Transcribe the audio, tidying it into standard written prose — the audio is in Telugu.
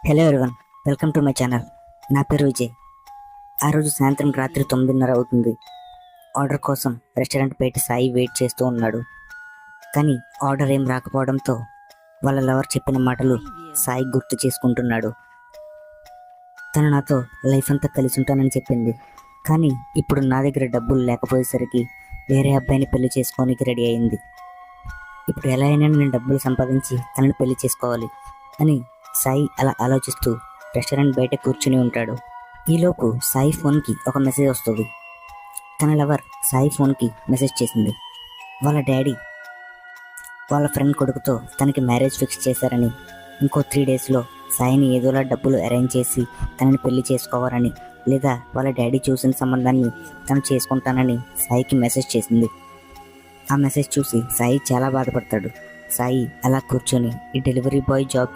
Hello everyone, welcome to my channel. నా పేరు విజయ్. ఆ రోజు సాయంత్రం రాత్రి 9:30 అవుతుంది. ఆర్డర్ కోసం రెస్టారెంట్ బయట సాయి వెయిట్ చేస్తూ ఉన్నాడు. కానీ ఆర్డర్ ఏం రాకపోవడంతో వాళ్ళ లవర్ చెప్పిన మాటలు సాయి గుర్తు చేసుకుంటున్నాడు. తను నాతో లైఫ్ అంతా కలిసి ఉంటానని చెప్పింది, కానీ ఇప్పుడు నా దగ్గర డబ్బులు లేకపోయేసరికి వేరే అబ్బాయిని పెళ్లి చేసుకోనికి రెడీ అయింది. ఇప్పుడు ఎలా అయినా నేను డబ్బులు సంపాదించి తనని పెళ్లి చేసుకోవాలి అని సాయి అలా ఆలోచిస్తూ రెస్టారెంట్ బయట కూర్చుని ఉంటాడు. ఈలోపు సాయి ఫోన్కి ఒక మెసేజ్ వస్తుంది. తన లవర్ సాయి ఫోన్కి మెసేజ్ చేసింది. వాళ్ళ డాడీ వాళ్ళ ఫ్రెండ్ కొడుకుతో తనకి మ్యారేజ్ ఫిక్స్ చేశారని, ఇంకో 3 డేస్లో సాయిని ఏదోలా డబ్బులు అరేంజ్ చేసి తనని పెళ్లి చేసుకోవాలని, లేదా వాళ్ళ డాడీ చూసిన సంబంధాన్ని తను చేసుకుంటానని సాయికి మెసేజ్ చేసింది. ఆ మెసేజ్ చూసి సాయి చాలా బాధపడతాడు. సాయి అలా కూర్చొని ఈ డెలివరీ బాయ్ జాబ్